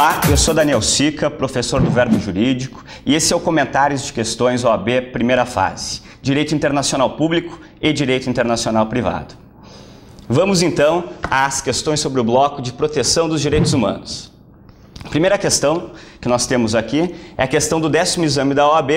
Olá, eu sou Daniel Sica, professor do Verbo Jurídico, e esse é o Comentários de Questões OAB Primeira Fase, Direito Internacional Público e Direito Internacional Privado. Vamos então às questões sobre o bloco de proteção dos direitos humanos. A primeira questão que nós temos aqui é a questão do 10º exame da OAB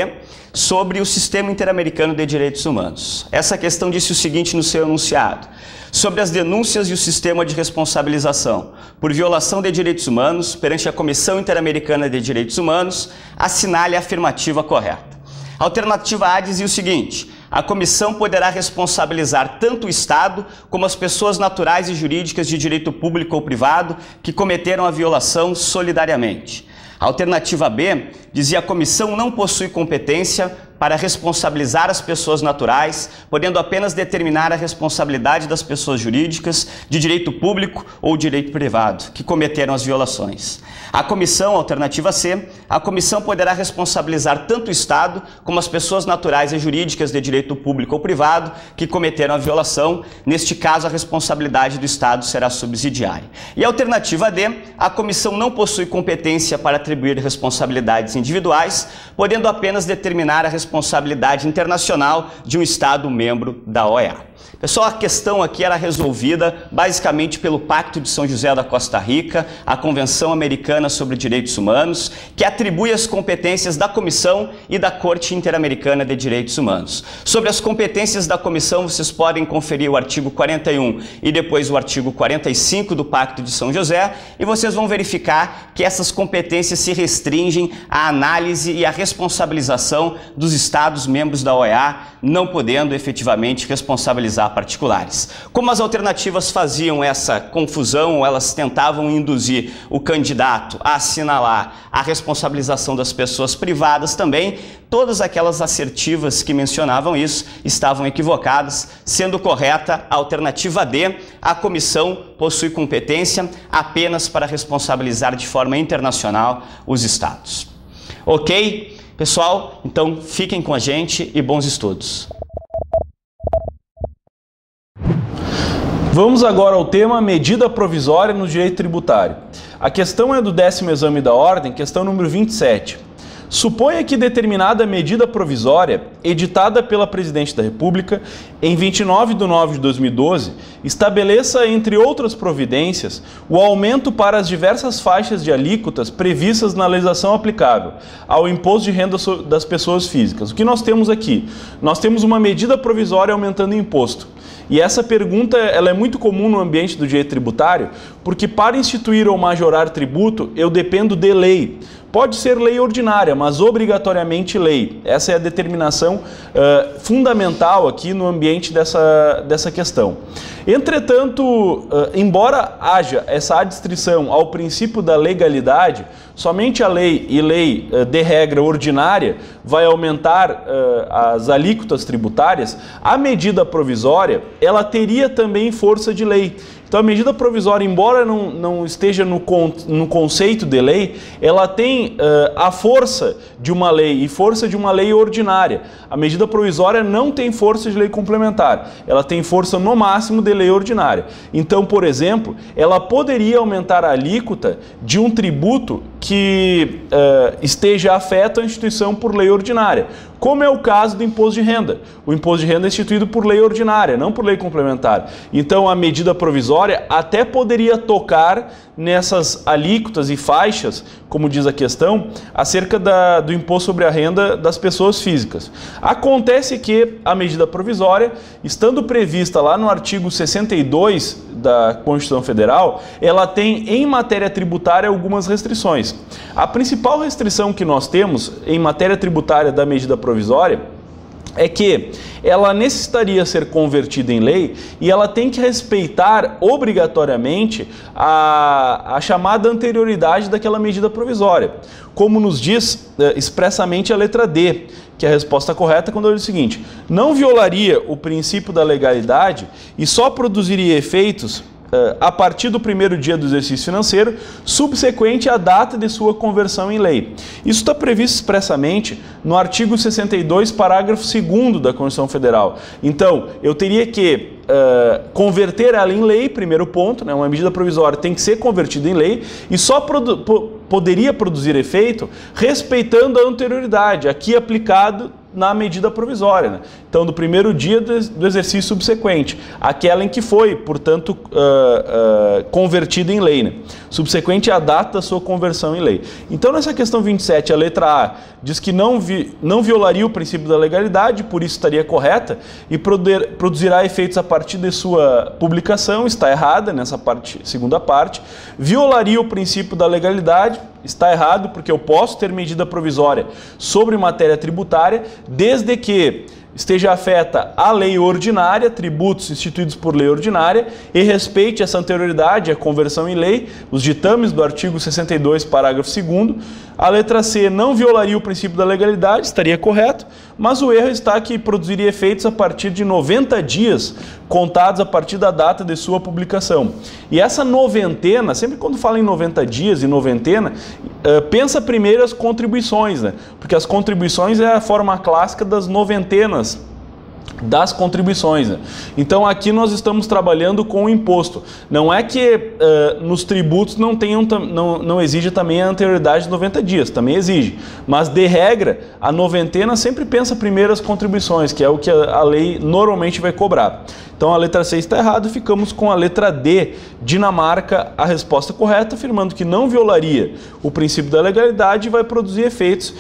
sobre o Sistema Interamericano de Direitos Humanos. Essa questão disse o seguinte no seu enunciado: sobre as denúncias e o sistema de responsabilização por violação de direitos humanos perante a Comissão Interamericana de Direitos Humanos, assinale a afirmativa correta. A alternativa A dizia o seguinte: a comissão poderá responsabilizar tanto o Estado como as pessoas naturais e jurídicas de direito público ou privado que cometeram a violação solidariamente. A alternativa B dizia: a comissão não possui competência para responsabilizar as pessoas naturais, podendo apenas determinar a responsabilidade das pessoas jurídicas de direito público ou direito privado que cometeram as violações. A comissão, alternativa C, a comissão poderá responsabilizar tanto o Estado como as pessoas naturais e jurídicas de direito público ou privado que cometeram a violação. Neste caso, a responsabilidade do Estado será subsidiária. E a alternativa D, a comissão não possui competência para atribuir responsabilidades individuais, podendo apenas determinar a responsabilidade internacional de um Estado membro da OEA. Pessoal, a questão aqui era resolvida basicamente pelo Pacto de São José da Costa Rica, a Convenção Americana sobre Direitos Humanos, que atribui as competências da Comissão e da Corte Interamericana de Direitos Humanos. Sobre as competências da Comissão, vocês podem conferir o artigo 41 e depois o artigo 45 do Pacto de São José, e vocês vão verificar que essas competências se restringem à análise e à responsabilização dos Estados membros da OEA, não podendo efetivamente responsabilizar particulares. Como as alternativas faziam essa confusão, ou elas tentavam induzir o candidato a assinalar a responsabilização das pessoas privadas também, todas aquelas assertivas que mencionavam isso estavam equivocadas, sendo correta a alternativa D, a comissão possui competência apenas para responsabilizar de forma internacional os Estados. Ok? Pessoal, então fiquem com a gente e bons estudos. Vamos agora ao tema medida provisória no direito tributário. A questão é do 10º exame da ordem, questão número 27. Suponha que determinada medida provisória, editada pela Presidente da República em 29 de nove de 2012, estabeleça, entre outras providências, o aumento para as diversas faixas de alíquotas previstas na legislação aplicável ao imposto de renda das pessoas físicas. O que nós temos aqui? Nós temos uma medida provisória aumentando o imposto. E essa pergunta ela é muito comum no ambiente do direito tributário, porque para instituir ou majorar tributo, eu dependo de lei. Pode ser lei ordinária, mas obrigatoriamente lei. Essa é a determinação fundamental aqui no ambiente dessa questão. Entretanto, embora haja essa adstrição ao princípio da legalidade, somente a lei e lei de regra ordinária vai aumentar as alíquotas tributárias, a medida provisória ela teria também força de lei. Então a medida provisória, embora não esteja no conceito de lei, ela tem a força de uma lei e força de uma lei ordinária. A medida provisória não tem força de lei complementar, ela tem força no máximo de lei ordinária. Então, por exemplo, ela poderia aumentar a alíquota de um tributo que esteja afeto à instituição por lei ordinária, como é o caso do imposto de renda. O imposto de renda é instituído por lei ordinária, não por lei complementar. Então a medida provisória até poderia tocar nessas alíquotas e faixas, como diz a questão, acerca do imposto sobre a renda das pessoas físicas. Acontece que a medida provisória, estando prevista lá no artigo 62 da Constituição Federal, ela tem em matéria tributária algumas restrições. A principal restrição que nós temos em matéria tributária da medida provisória é que ela necessitaria ser convertida em lei e ela tem que respeitar obrigatoriamente a chamada anterioridade daquela medida provisória. Como nos diz expressamente a letra D, que é a resposta correta quando eu digo o seguinte: não violaria o princípio da legalidade e só produziria efeitos a partir do primeiro dia do exercício financeiro, subsequente à data de sua conversão em lei. Isso está previsto expressamente no artigo 62, parágrafo 2º da Constituição Federal. Então, eu teria que converter ela em lei, primeiro ponto, né? Uma medida provisória tem que ser convertida em lei e só poderia produzir efeito respeitando a anterioridade, aqui aplicado na medida provisória, né? Então, do primeiro dia do exercício subsequente, aquela em que foi, portanto, convertida em lei, né? Subsequente à data da sua conversão em lei. Então, nessa questão 27, a letra A diz que não violaria o princípio da legalidade, por isso estaria correta, e produzirá efeitos a partir de sua publicação, está errada nessa segunda parte. Violaria o princípio da legalidade, está errado, porque eu posso ter medida provisória sobre matéria tributária, desde que esteja afeta a lei ordinária, tributos instituídos por lei ordinária, e respeite essa anterioridade, a conversão em lei, os ditames do artigo 62, parágrafo 2º. A letra C não violaria o princípio da legalidade, estaria correto, mas o erro está que produziria efeitos a partir de 90 dias, contados a partir da data de sua publicação. E essa noventena, sempre quando fala em 90 dias e noventena, pensa primeiro as contribuições, né? Porque as contribuições é a forma clássica das noventenas das contribuições, né? Então aqui nós estamos trabalhando com o imposto. Não é que nos tributos não exige também a anterioridade de 90 dias, também exige. Mas de regra, a noventena sempre pensa primeiro as contribuições, que é o que a lei normalmente vai cobrar. Então a letra C está errada, ficamos com a letra D, Dinamarca, a resposta correta, afirmando que não violaria o princípio da legalidade e vai produzir efeitos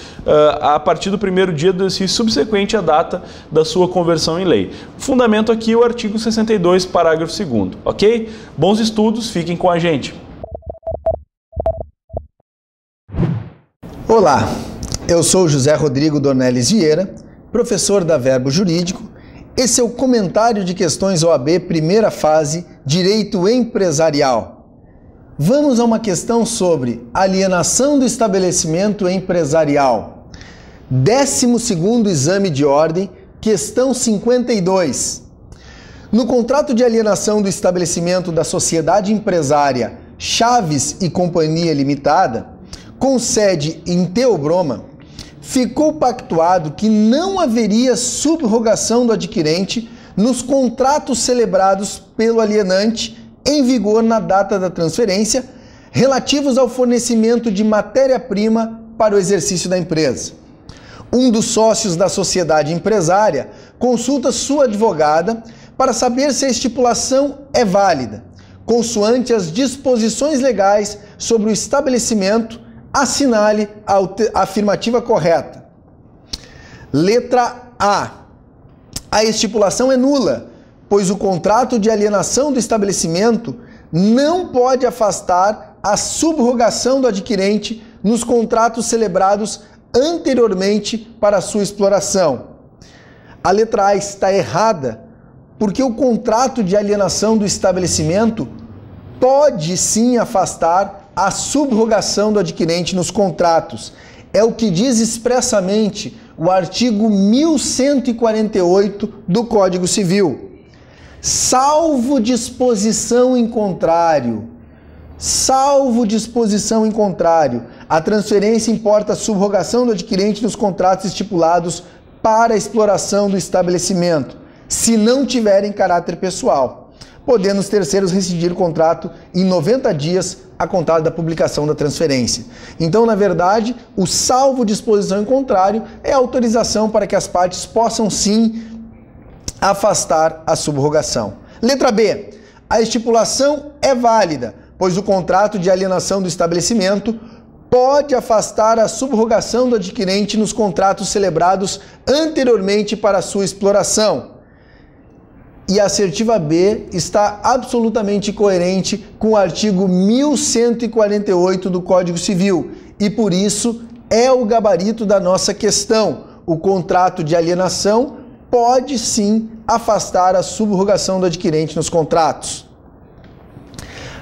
a partir do primeiro dia do exercício subsequente à data da sua conversão em lei. Fundamento aqui o artigo 62, parágrafo 2º, ok? Bons estudos, fiquem com a gente. Olá, eu sou José Rodrigo Dornelles Vieira, professor da Verbo Jurídico. Esse é o comentário de questões OAB, primeira fase, Direito Empresarial. Vamos a uma questão sobre alienação do estabelecimento empresarial. 12º exame de ordem, questão 52. No contrato de alienação do estabelecimento da sociedade empresária Chaves e Companhia Limitada, com sede em Theobroma, ficou pactuado que não haveria subrogação do adquirente nos contratos celebrados pelo alienante em vigor na data da transferência, relativos ao fornecimento de matéria-prima para o exercício da empresa. Um dos sócios da sociedade empresária consulta sua advogada para saber se a estipulação é válida, consoante as disposições legais sobre o estabelecimento. Assinale a afirmativa correta. Letra A. A estipulação é nula, pois o contrato de alienação do estabelecimento não pode afastar a subrogação do adquirente nos contratos celebrados anteriormente para a sua exploração. A letra A está errada, porque o contrato de alienação do estabelecimento pode sim afastar a subrogação do adquirente nos contratos. É o que diz expressamente o artigo 1148 do Código Civil. Salvo disposição em contrário, a transferência importa a subrogação do adquirente nos contratos estipulados para a exploração do estabelecimento, se não tiverem caráter pessoal, podendo os terceiros rescindir o contrato em 90 dias a contar da publicação da transferência. Então, na verdade, o salvo disposição em contrário é a autorização para que as partes possam sim afastar a subrogação. Letra B. A estipulação é válida, pois o contrato de alienação do estabelecimento pode afastar a subrogação do adquirente nos contratos celebrados anteriormente para a sua exploração. E a assertiva B está absolutamente coerente com o artigo 1148 do Código Civil e, por isso, é o gabarito da nossa questão. O contrato de alienação pode, sim, afastar a subrogação do adquirente nos contratos.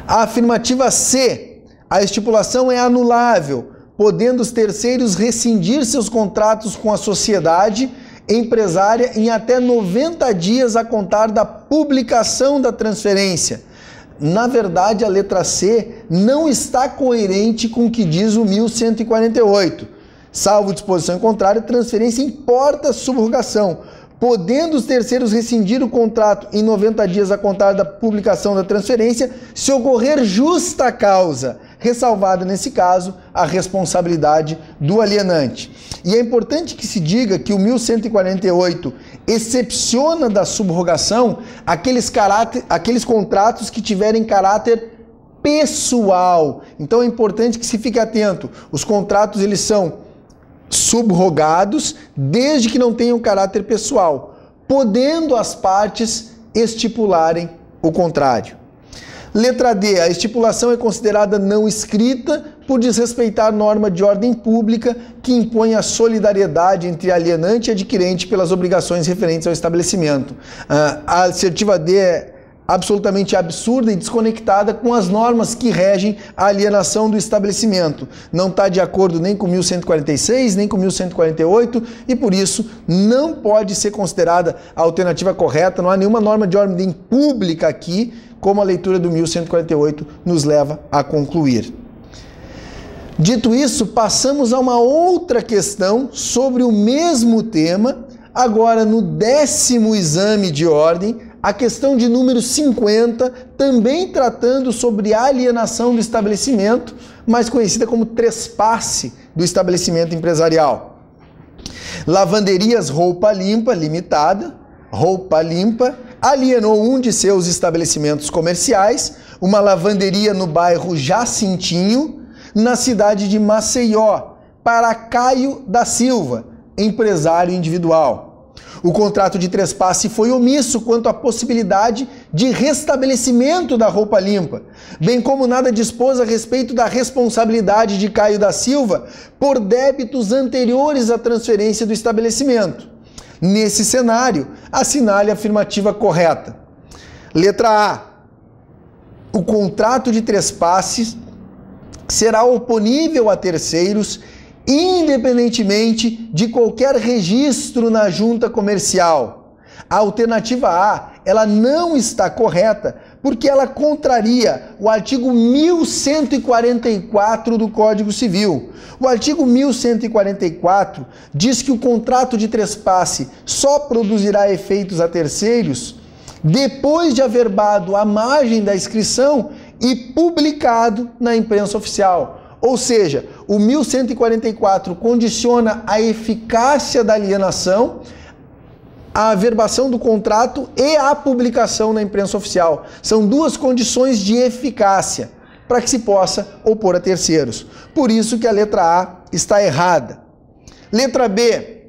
A afirmativa C. A estipulação é anulável, podendo os terceiros rescindir seus contratos com a sociedade empresária em até 90 dias a contar da publicação da transferência. Na verdade, a letra C não está coerente com o que diz o 1148. Salvo disposição em contrário, transferência importa subrogação, podendo os terceiros rescindir o contrato em 90 dias a contar da publicação da transferência, se ocorrer justa causa, ressalvada nesse caso a responsabilidade do alienante. E é importante que se diga que o 1148 excepciona da subrogação aqueles contratos que tiverem caráter pessoal. Então é importante que se fique atento. Os contratos eles são subrogados desde que não tenham caráter pessoal, podendo as partes estipularem o contrário. Letra D. A estipulação é considerada não escrita por desrespeitar norma de ordem pública que impõe a solidariedade entre alienante e adquirente pelas obrigações referentes ao estabelecimento. A assertiva D é absolutamente absurda e desconectada com as normas que regem a alienação do estabelecimento. Não está de acordo nem com 1146, nem com 1148 e, por isso, não pode ser considerada a alternativa correta. Não há nenhuma norma de ordem pública aqui, como a leitura do 1148 nos leva a concluir. Dito isso, passamos a uma outra questão sobre o mesmo tema, agora no 10º exame de ordem, a questão de número 50, também tratando sobre a alienação do estabelecimento, mais conhecida como trespasse do estabelecimento empresarial. Lavanderias Roupa Limpa Limitada, Roupa Limpa, alienou um de seus estabelecimentos comerciais, uma lavanderia no bairro Jacintinho, na cidade de Maceió, para Caio da Silva, empresário individual. O contrato de trespasse foi omisso quanto à possibilidade de restabelecimento da Roupa Limpa, bem como nada dispôs a respeito da responsabilidade de Caio da Silva por débitos anteriores à transferência do estabelecimento. Nesse cenário, assinale a afirmativa correta. Letra A. O contrato de trespasse será oponível a terceiros, independentemente de qualquer registro na junta comercial. A alternativa A, ela não está correta, porque ela contraria o artigo 1144 do Código Civil. O artigo 1144 diz que o contrato de trespasse só produzirá efeitos a terceiros depois de averbado à margem da inscrição e publicado na imprensa oficial. Ou seja, o 1144 condiciona a eficácia da alienação, a averbação do contrato e a publicação na imprensa oficial. São duas condições de eficácia para que se possa opor a terceiros. Por isso que a letra A está errada. Letra B.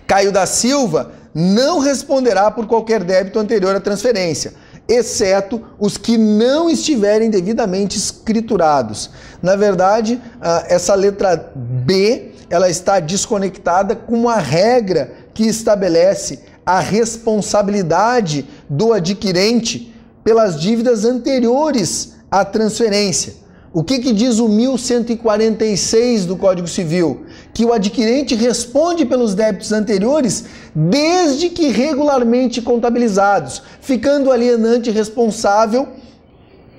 Caio da Silva não responderá por qualquer débito anterior à transferência, exceto os que não estiverem devidamente escriturados. Na verdade, essa letra B, ela está desconectada com a regra que estabelece a responsabilidade do adquirente pelas dívidas anteriores à transferência. O que diz o 1146 do Código Civil? Que o adquirente responde pelos débitos anteriores desde que regularmente contabilizados, ficando o alienante responsável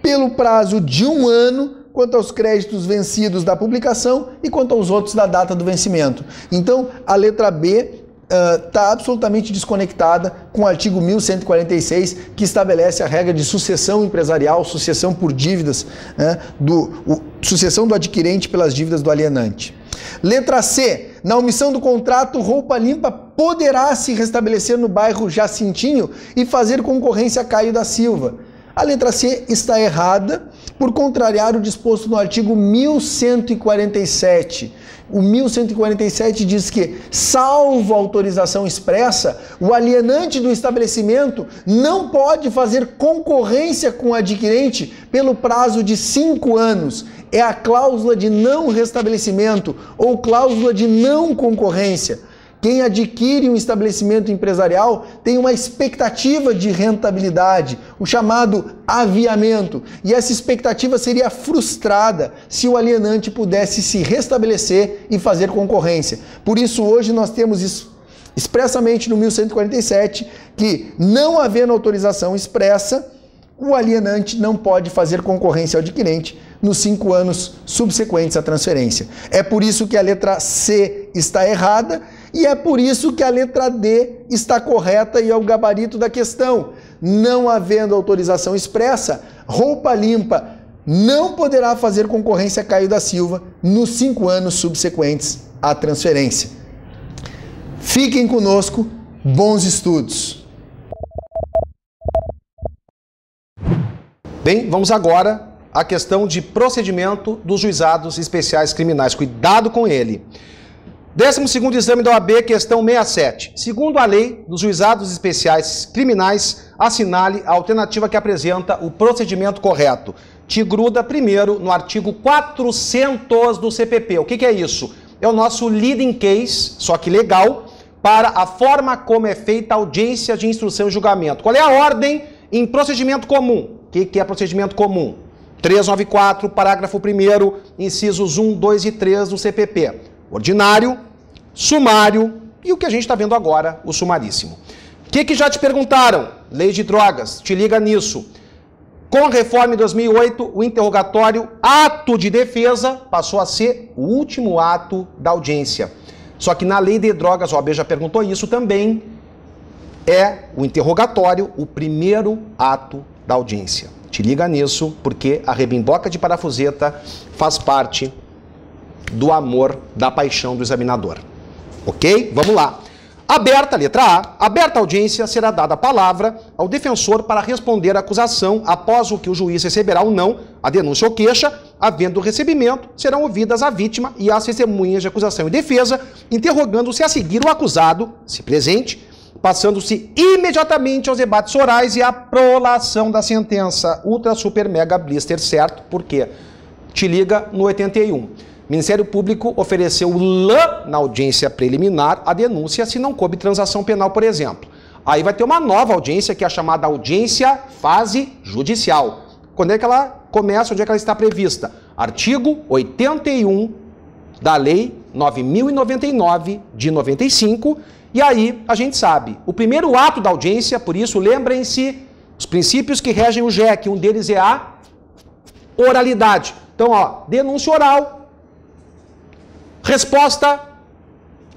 pelo prazo de 1 ano quanto aos créditos vencidos da publicação e quanto aos outros da data do vencimento. Então, a letra B está absolutamente desconectada com o artigo 1146, que estabelece a regra de sucessão empresarial, sucessão por dívidas, sucessão do adquirente pelas dívidas do alienante. Letra C. Na omissão do contrato, Roupa Limpa poderá se restabelecer no bairro Jacintinho e fazer concorrência a Caio da Silva. A letra C está errada por contrariar o disposto no artigo 1147. O 1147 diz que, salvo autorização expressa, o alienante do estabelecimento não pode fazer concorrência com o adquirente pelo prazo de 5 anos. É a cláusula de não restabelecimento ou cláusula de não concorrência. Quem adquire um estabelecimento empresarial tem uma expectativa de rentabilidade, o chamado aviamento, e essa expectativa seria frustrada se o alienante pudesse se restabelecer e fazer concorrência. Por isso, hoje nós temos expressamente no 1147 que, não havendo autorização expressa, o alienante não pode fazer concorrência ao adquirente nos 5 anos subsequentes à transferência. É por isso que a letra C está errada E é por isso que a letra D está correta e é o gabarito da questão. Não havendo autorização expressa, Roupa Limpa não poderá fazer concorrência a Caio da Silva nos 5 anos subsequentes à transferência. Fiquem conosco, bons estudos. Bem, vamos agora à questão de procedimento dos juizados especiais criminais. Cuidado com ele. 12º exame da OAB, questão 67. Segundo a lei dos juizados especiais criminais, assinale a alternativa que apresenta o procedimento correto. Te gruda primeiro no artigo 400 do CPP. O que é isso? É o nosso leading case, só que legal, para a forma como é feita a audiência de instrução e julgamento. Qual é a ordem em procedimento comum? O que é procedimento comum? 394, parágrafo 1º, incisos 1, 2 e 3 do CPP. Ordinário, sumário e o que a gente está vendo agora, o sumaríssimo. O que já te perguntaram? Lei de drogas, te liga nisso. Com a reforma em 2008, o interrogatório, ato de defesa, passou a ser o último ato da audiência. Só que na lei de drogas, a OAB já perguntou isso também, é o interrogatório o primeiro ato da audiência. Te liga nisso, porque a rebimboca de parafuseta faz parte do amor, da paixão do examinador. Ok? Vamos lá. Aberta, letra A, aberta a audiência, será dada a palavra ao defensor para responder à acusação após o que o juiz receberá ou não a denúncia ou queixa. Havendo recebimento, serão ouvidas a vítima e as testemunhas de acusação e defesa, interrogando-se a seguir o acusado, se presente, passando-se imediatamente aos debates orais e à prolação da sentença. Ultra, super, mega, blister, certo? Por quê? Te liga no 81. Ministério Público ofereceu LAN na audiência preliminar a denúncia se não coube transação penal, por exemplo. Aí vai ter uma nova audiência, que é a chamada audiência fase judicial. Quando é que ela começa? Onde é que ela está prevista? Artigo 81 da Lei 9.099 de 95. E aí a gente sabe, o primeiro ato da audiência, por isso lembrem-se os princípios que regem o JEC, um deles é a oralidade. Então, ó, denúncia oral, resposta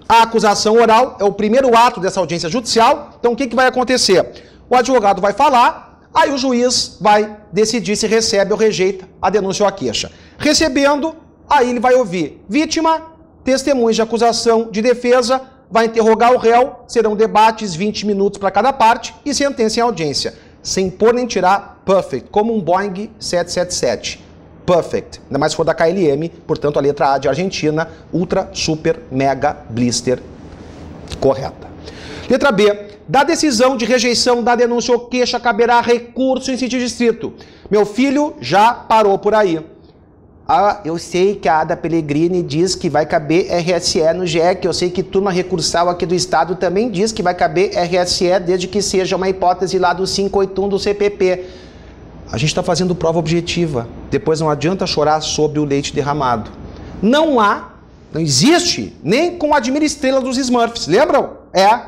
à acusação oral, é o primeiro ato dessa audiência judicial. Então, o que vai acontecer? O advogado vai falar, aí o juiz vai decidir se recebe ou rejeita a denúncia ou a queixa. Recebendo, aí ele vai ouvir vítima, testemunhas de acusação, de defesa, vai interrogar o réu, serão debates, 20 minutos para cada parte e sentença em audiência, sem pôr nem tirar, perfect, como um Boeing 777. Perfect, ainda mais se for da KLM, portanto a letra A de Argentina, ultra, super, mega, blister, correta. Letra B, da decisão de rejeição da denúncia ou queixa caberá recurso em sentido estrito. Meu filho já parou por aí. Ah, eu sei que a Ada Pellegrini diz que vai caber RSE no JEC, eu sei que turma recursal aqui do Estado também diz que vai caber RSE desde que seja uma hipótese lá do 581 do CPP. A gente está fazendo prova objetiva. Depois não adianta chorar sobre o leite derramado. Não existe, nem com a Admira Estrela dos Smurfs. Lembram? É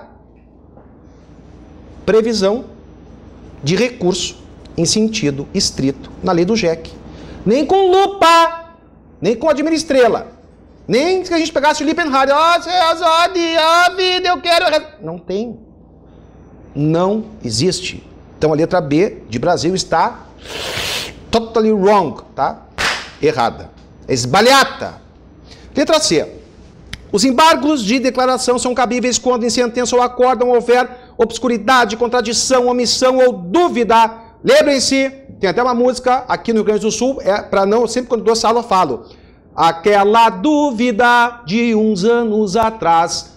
previsão de recurso em sentido estrito na lei do JEC. Nem com lupa, nem com Admira Estrela. Nem se a gente pegasse o Lippenhardt. A vida, eu quero... Não tem. Não existe. Então a letra B de Brasil está totally wrong, tá? Errada. Esbalhata. Letra C. Os embargos de declaração são cabíveis quando em sentença ou acórdão houver obscuridade, contradição, omissão ou dúvida. Lembrem-se, tem até uma música aqui no Rio Grande do Sul, para não, sempre quando dou essa aula eu falo, aquela dúvida de uns anos atrás.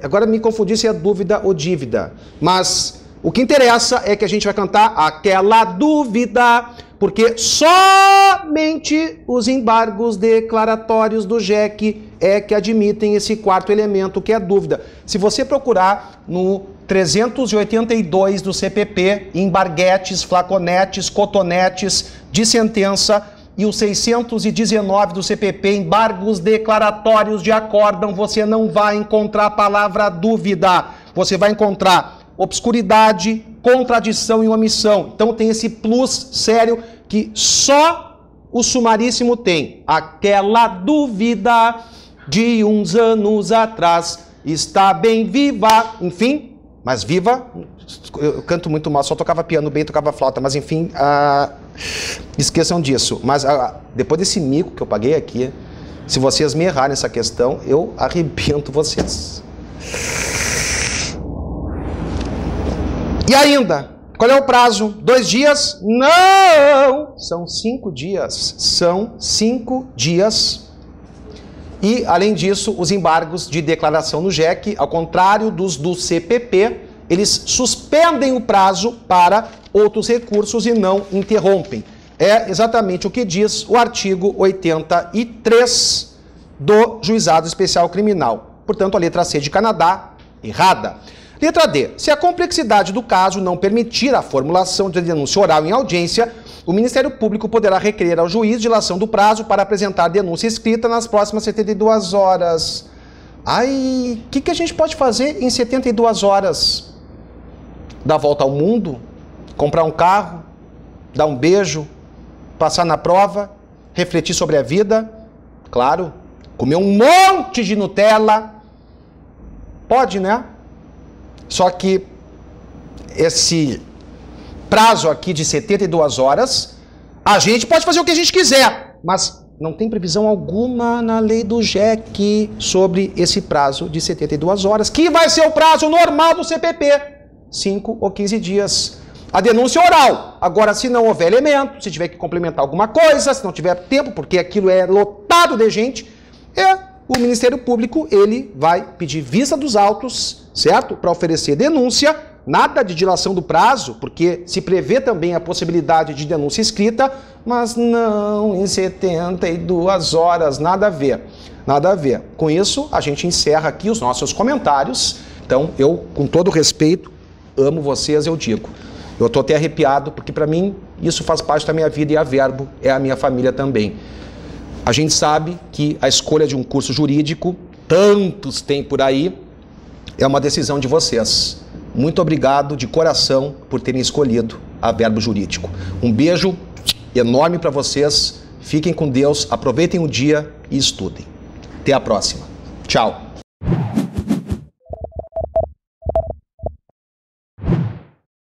Agora me confundi se é dúvida ou dívida, mas o que interessa é que a gente vai cantar aquela dúvida, porque somente os embargos declaratórios do JEC é que admitem esse quarto elemento, que é a dúvida. Se você procurar no 382 do CPP, embarguetes, flaconetes, cotonetes de sentença, e o 619 do CPP, embargos declaratórios de acórdão, você não vai encontrar a palavra dúvida. Você vai encontrar obscuridade, contradição e omissão. Então tem esse plus sério que só o sumaríssimo tem. Aquela dúvida de uns anos atrás. está bem viva, enfim, mas viva, eu canto muito mal, só tocava piano bem, tocava flauta, mas enfim, esqueçam disso. Mas depois desse mico que eu paguei aqui, se vocês me errarem nessa questão, eu arrebento vocês. E ainda, qual é o prazo? 2 dias? Não! São 5 dias. São 5 dias. E, além disso, os embargos de declaração no JEC, ao contrário dos do CPP, eles suspendem o prazo para outros recursos e não interrompem. É exatamente o que diz o artigo 83 do Juizado Especial Criminal. Portanto, a letra C de Canadá, errada. Letra D. Se a complexidade do caso não permitir a formulação de denúncia oral em audiência, o Ministério Público poderá requerer ao juiz dilação do prazo para apresentar denúncia escrita nas próximas 72 horas. Ai, o que a gente pode fazer em 72 horas? Dar a volta ao mundo? Comprar um carro? Dar um beijo? Passar na prova? Refletir sobre a vida? Claro. Comer um monte de Nutella? Pode, né? Só que esse prazo aqui de 72 horas, a gente pode fazer o que a gente quiser, mas não tem previsão alguma na lei do JEC sobre esse prazo de 72 horas, que vai ser o prazo normal do CPP, 5 ou 15 dias. A denúncia oral. Agora, se não houver elemento, se tiver que complementar alguma coisa, se não tiver tempo, porque aquilo é lotado de gente, o Ministério Público, ele vai pedir vista dos autos, certo? Para oferecer denúncia, nada de dilação do prazo, porque se prevê também a possibilidade de denúncia escrita, mas não em 72 horas, nada a ver, nada a ver. Com isso, a gente encerra aqui os nossos comentários. Então, eu, com todo respeito, amo vocês, eu digo. Eu estou até arrepiado, porque para mim, isso faz parte da minha vida e a Verbo é a minha família também. A gente sabe que a escolha de um curso jurídico, tantos tem por aí, é uma decisão de vocês. Muito obrigado de coração por terem escolhido a Verbo Jurídico. Um beijo enorme para vocês, fiquem com Deus, aproveitem o dia e estudem. Até a próxima. Tchau.